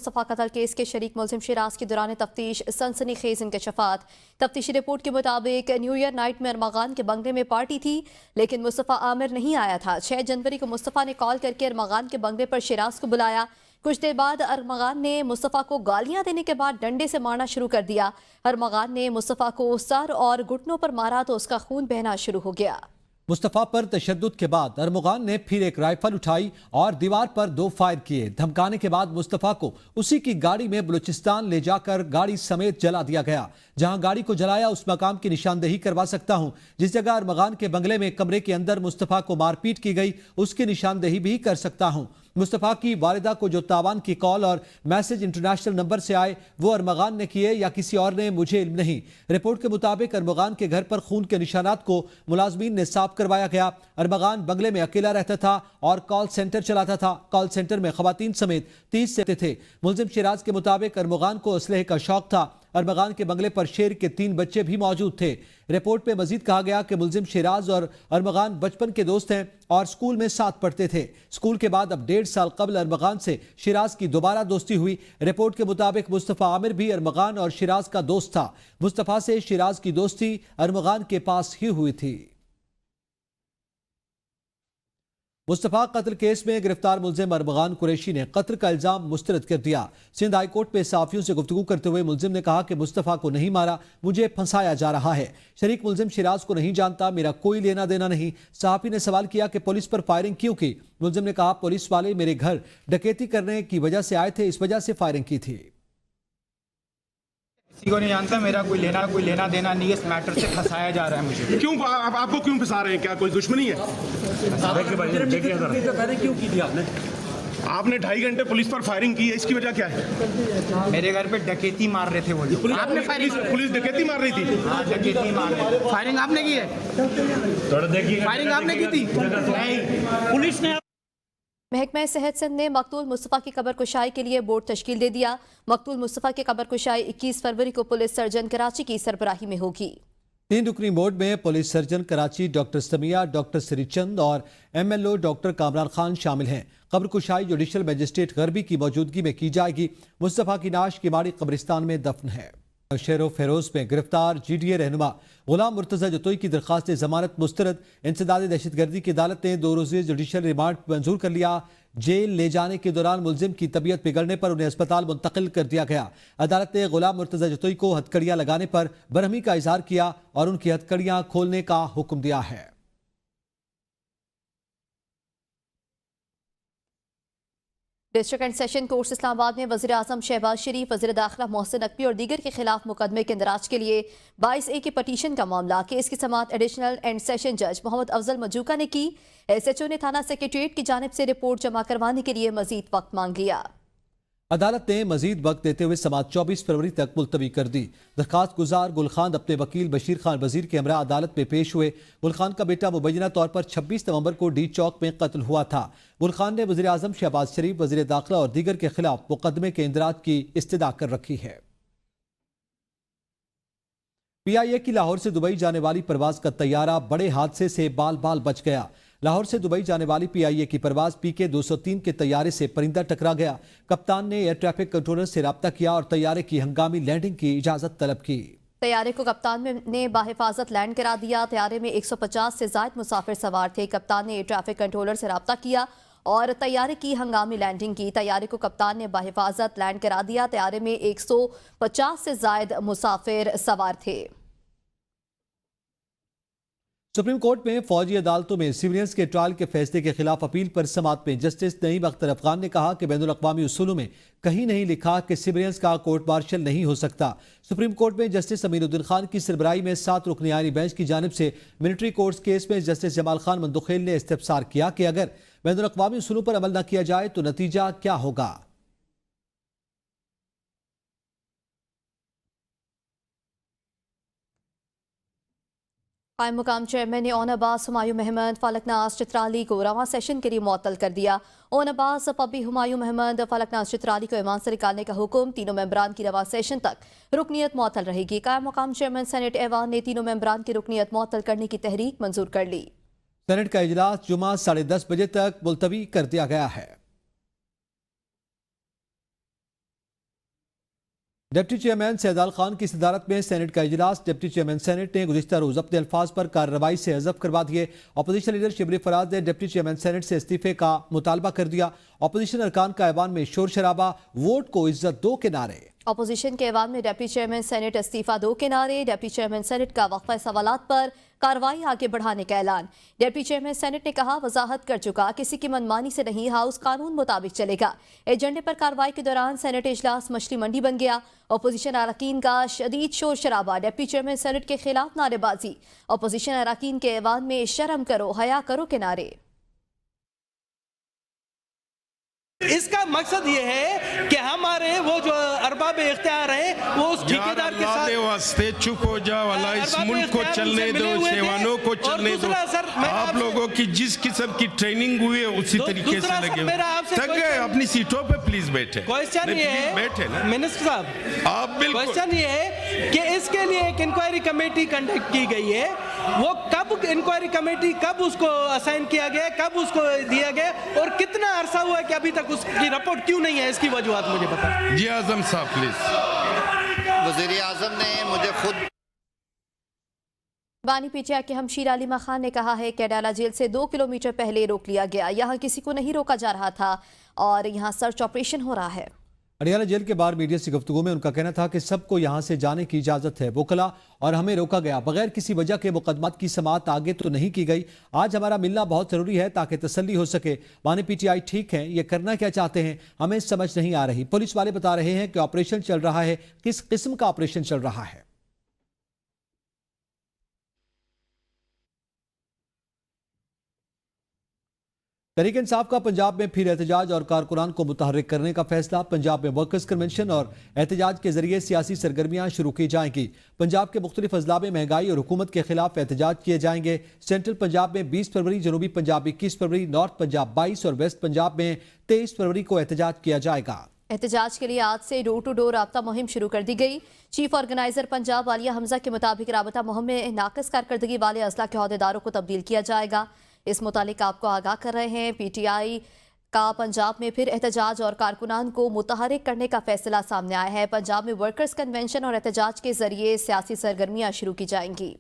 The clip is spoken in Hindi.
मुस्तफा कत्ल केस के शरीक मुलजिम शिराज के दौरान तफ्तीश सनसनीखेज इंकशाफात। तफ्तीशी रिपोर्ट के मुताबिक न्यू ईयर नाइट में अरमगान के बंगले में पार्टी थी, लेकिन मुस्तफा आमिर नहीं आया था। 6 जनवरी को मुस्तफा ने कॉल करके अरमगान के बंगले पर शिराज को बुलाया। कुछ देर बाद अरमगान ने मुस्तफा को गालियां देने के बाद डंडे से मारना शुरू कर दिया। अरमगान ने मुस्तफा को सर और घुटनों पर मारा तो उसका खून बहना शुरू हो गया। मुस्तफा पर तशद्दुद के बाद अरमगान ने फिर एक राइफल उठाई और दीवार पर 2 फायर किए। धमकाने के बाद मुस्तफा को उसी की गाड़ी में बलूचिस्तान ले जाकर गाड़ी समेत जला दिया गया। जहां गाड़ी को जलाया उस मकाम की निशानदेही करवा सकता हूं। जिस जगह अरमगान के बंगले में कमरे के अंदर मुस्तफा को मारपीट की गई उसकी निशानदेही भी कर सकता हूं। मुस्तफा की वालिदा को जो तावान की कॉल और मैसेज इंटरनेशनल नंबर से आए वो अरमगान ने किए या किसी और ने, मुझे इल्म नहीं। रिपोर्ट के मुताबिक अरमगान के घर पर खून के निशानात को मुलाजमीन ने साफ करवाया गया। अरमगान बंगले में अकेला रहता था और कॉल सेंटर चलाता था। कॉल सेंटर में खवातीन समेत 30 से थे। मुलजिम शिराज के मुताबिक अरमगान को असलहे का शौक था। अरमगान के बंगले पर शेर के 3 बच्चे भी मौजूद थे। रिपोर्ट में मजीद कहा गया कि मुलजिम शिराज और अरमगान बचपन के दोस्त हैं और स्कूल में साथ पढ़ते थे। स्कूल के बाद अब 1.5 साल कबल अरमगान से शिराज की दोबारा दोस्ती हुई। रिपोर्ट के मुताबिक मुस्तफा आमिर भी अरमगान और शिराज का दोस्त था। मुस्तफा से शिराज की दोस्ती अरमगान के पास ही हुई थी। मुस्तफा कत्ल केस में गिरफ्तार मुलजिम अरमगान कुरैशी ने कत्ल का इल्जाम मुस्तरद कर दिया। सिंध हाईकोर्ट में सहाफियों से गुफ्तगू करते हुए मुलजिम ने कहा कि मुस्तफा को नहीं मारा, मुझे फंसाया जा रहा है। शरीक मुलजिम शिराज को नहीं जानता, मेरा कोई लेना देना नहीं। सहाफी ने सवाल किया कि पुलिस पर फायरिंग क्यों की। मुलजिम ने कहा पुलिस वाले मेरे घर डकैती करने की वजह से आए थे, इस वजह से फायरिंग की थी। किसी को नहीं जानता, मेरा कोई लेना देना नहीं है। इस मैटर से फंसाया जा रहा है मुझे। क्यों आपको क्यों फंसा रहे हैं? क्या कोई दुश्मनी है? क्यों की थी आपने? आपने 2.5 घंटे पुलिस पर फायरिंग की है, इसकी वजह क्या है? मेरे घर पे डकैती मार रहे थे वो लोग। आपने पुलिस डकैती मार रही थी? हाँ, डकैती मार रहे थे। फायरिंग आपने की है? फायरिंग आपने की थी? नहीं, पुलिस ने महकमा सेहत सिंध ने मकतूल मुस्तफा की कब्र कुशाई के लिए बोर्ड तश्कील दे दिया। मकतूल मुस्तफा की कब्र कुशाई 21 फरवरी को पुलिस सर्जन कराची की सरबराही में होगी। 3 रुकनी बोर्ड में police surgeon Karachi doctor Samiya, doctor Shrichand और MLO डॉक्टर कामरान खान शामिल हैं। कब्र कुशाई जुडिशल मजिस्ट्रेट गरबी की मौजूदगी में की जाएगी। मुस्तफा की नाश किमाड़ी कब्रिस्तान में दफन है। शेर फेरोज में गिरफ्तार GDA रहनुमा गुलाम मुर्तजा जतोई की दरखास्त जमानत मुस्तरद। इंसदाद दहशतगर्दी की अदालत ने 2 रोज़ी जुडिशल रिमांड मंजूर कर लिया। जेल ले जाने के दौरान मुलजिम की तबीयत बिगड़ने पर उन्हें अस्पताल मुंतकिल कर दिया गया। अदालत ने गुलाम मुर्तजा जतोई को हथकड़ियां लगाने पर बरहमी का इजहार किया और उनकी हथकड़ियां खोलने का हुक्म दिया है। District and session court Islamabad में वज़ीर आज़म शहबाज शरीफ, वज़ीर दाखिला मोहसिन नकवी और दीगर के खिलाफ मुकदमे के इंदराज के लिए 22A की पटीशन का मामला। केस की समाअत एडिशनल एंड सेशन जज मोहम्मद अफजल मजूका ने की। SHO ने थाना सेक्रेटरीट की जानिब से रिपोर्ट जमा करवाने के लिए मजीद वक्त मांग लिया। अदालत ने मजीद वक्त देते हुए समाअत 24 फरवरी तक मुलतवी कर दी। दरखास्त गुजार गुल खान अपने वकील बशीर खान वजीर के हमरा अदालत में पेश हुए। गुल खान का बेटा मुबैना तौर पर 26 नवंबर को डी चौक में कत्ल हुआ था। गुल खान ने वज़ीर आज़म शहबाज शरीफ, वज़ीर दाखिला और दीगर के खिलाफ मुकदमे के इंदराज की इस्तदा कर रखी है। PIA की लाहौर से दुबई जाने वाली परवाज का तैयारा बड़े हादसे से बाल बाल बच गया। लाहौर से दुबई जाने वाली PIA की परवाज PK 203 के तैयारे से परिंदा टकरा गया। कप्तान ने एयर ट्रैफिक कंट्रोलर से राब्ता किया और तैयारे की हंगामी लैंडिंग की इजाजत तलब की। तैयारे को कप्तान ने बाहिफाजत लैंड करा दिया। तैयारे में 150 से ज्यादा मुसाफिर सवार थे। कप्तान ने एयर ट्रैफिक कंट्रोलर से राब्ता किया और तैयारे की हंगामी लैंडिंग की। तैयारे को कप्तान ने बाहिफाजत लैंड करा दिया। तैयारे में 150 से ज्यादा मुसाफिर सवार थे। सुप्रीम कोर्ट में फौजी अदालतों में सिविलियंस के ट्रायल के फैसले के खिलाफ अपील पर समाअत में जस्टिस नईम अख्तर अफगान ने कहा कि बैनुल अक़वामी उसूलों में कहीं नहीं लिखा कि सिविलियंस का कोर्ट मार्शल नहीं हो सकता। सुप्रीम कोर्ट में जस्टिस अमीरुद्दीन खान की सरबराही में 7 रुकनी आईनी बेंच की जानिब से मिलिट्री कोर्ट्स केस में जस्टिस जमाल खान मंदुखेल ने इस्तफसार किया कि अगर बैनुल अक़वामी उसूलों पर अमल न किया जाए तो नतीजा क्या होगा। कायम मुकाम चेयरमैन ने ओन अब्बास, हुमायूं महमद, फलकनाज चित्राली को रवां सेशन के लिए मुअत्तल कर दिया। ओन अब्बास, पब्बी, हुमायूं महमद, फलकनाज चित्राली को ईमान से निकालने का हुक्म। तीनों मेंबरान की रवां सेशन तक रुकनीत मुअत्तल रहेगी। कायम मुकाम चेयरमैन सेनेट ऐवान ने तीनों मेंबरान की रुकनीत मुअत्तल करने की तहरीक मंजूर कर ली। सेनेट का इजलास जुमा 10:30 बजे तक मुलतवी कर दिया गया है। डिप्टी चेयरमैन सैदाल खान की सदारत में सेनेट का इजलास। डिप्टी चेयरमैन सेनेट ने गुज़िश्ता रोज अपने अल्फाज पर कार्रवाई से हज़फ करवा दिए। अपोजिशन लीडर शिबली फराज ने डिप्टी चेयरमैन सेनेट से इस्तीफे का मुतालबा कर दिया। अपोजिशन अरकान का ऐवान में शोर शराबा, वोट को इज्जत दो के नारे। अपोजिशन के ऐवान में डिप्टी चेयरमैन सेनेट इस्तीफा दो के नारे। डिप्टी चेयरमैन सेनेट का वक्फा सवालात पर कार्रवाई आगे बढ़ाने का ऐलान। डिप्टी चेयरमैन सेनेट ने कहा, वजाहत कर चुका, किसी की मनमानी से नहीं, हाउस कानून मुताबिक चलेगा। एजेंडे पर कार्रवाई के दौरान सेनेट इजलास मछली मंडी बन गया। अपोजिशन अरकान का शदीद शोर शराबा, डिप्टी चेयरमैन सेनेट के खिलाफ नारेबाजी। अपोजिशन अरकान के ऐवान में शर्म करो, हया करो के नारे। इसका मकसद ये है कि हमारे वो जो अरबाब इख्तियार हैं वो उस ठेकेदार के साथ वास्ते चुप हो जाओ, अल्लाह इस मुल्क को चलने दो, सेवानों को चलने दो। आप लोगों की जिस किस्म की ट्रेनिंग हुई है उसी तरीके से लगे थक गए, अपनी सीटों पे प्लीज बैठे। क्वेश्चन ये है, बैठे ना मिनिस्टर साहब, आप बिल्कुल। क्वेश्चन ये है कि इसके लिए एक इंक्वायरी कमेटी कंडक्ट की गई है, वो कब इंक्वायरी कमेटी कब उसको असाइन किया गया, कब उसको दिया गया और कितना अरसा हुआ है कि अभी तक उसकी रिपोर्ट क्यों नहीं है, इसकी वजूहत मुझे बताएं। जी आजम साहब प्लीज। वज़ीर आज़म ने मुझे खुद बानी पीटीआई के हमशीर आलिमा खान ने कहा है कि अडाला जेल से 2 किलोमीटर पहले रोक लिया गया, यहाँ किसी को नहीं रोका जा रहा था और यहाँ सर्च ऑपरेशन हो रहा है। अडियाला जेल के बाहर मीडिया से गुफ्तगू में उनका कहना था कि सबको यहां से जाने की इजाजत है, वकला और हमें रोका गया, बगैर किसी वजह के मुकदमात की समाअत आगे तो नहीं की गई। आज हमारा मिलना बहुत जरूरी है ताकि तसल्ली हो सके। माने पीटीआई ठीक है, ये करना क्या चाहते हैं हमें समझ नहीं आ रही। पुलिस वाले बता रहे हैं कि ऑपरेशन चल रहा है, किस किस्म का ऑपरेशन चल रहा है। तहरीक इंसाफ का पंजाब में फिर एहतजाज और कारकुनान को मुतहर्रिक करने का फैसला। पंजाब में वर्कर्स कन्वेंशन और एहतजाज के जरिए सियासी सरगर्मियां शुरू की जाएंगी। पंजाब के मुख्तलिफ अजला में महंगाई और हुकूमत के खिलाफ एहतजाज किए जाएंगे। सेंट्रल पंजाब में 20 फरवरी, जनूबी पंजाब 21 फरवरी, नॉर्थ पंजाब 22 और वेस्ट पंजाब में 23 फरवरी को एहतजाज किया जाएगा। एहतजाज के लिए आज से डोर टू डोर राब्ता मुहिम शुरू कर दी गई। चीफ ऑर्गेनाइजर पंजाब आलिया हमजा के मुताबिक राबता मुहिम में नाकस कारकर्दगी वाले अजला के अहदेदारों को तब्दील किया जाएगा। इस मुतालिक आपको आगाह कर रहे हैं, पीटीआई का पंजाब में फिर एहतजाज और कारकुनान को मुतहर्रिक करने का फैसला सामने आया है। पंजाब में वर्कर्स कन्वेंशन और एहतजाज के जरिए सियासी सरगर्मियां शुरू की जाएंगी।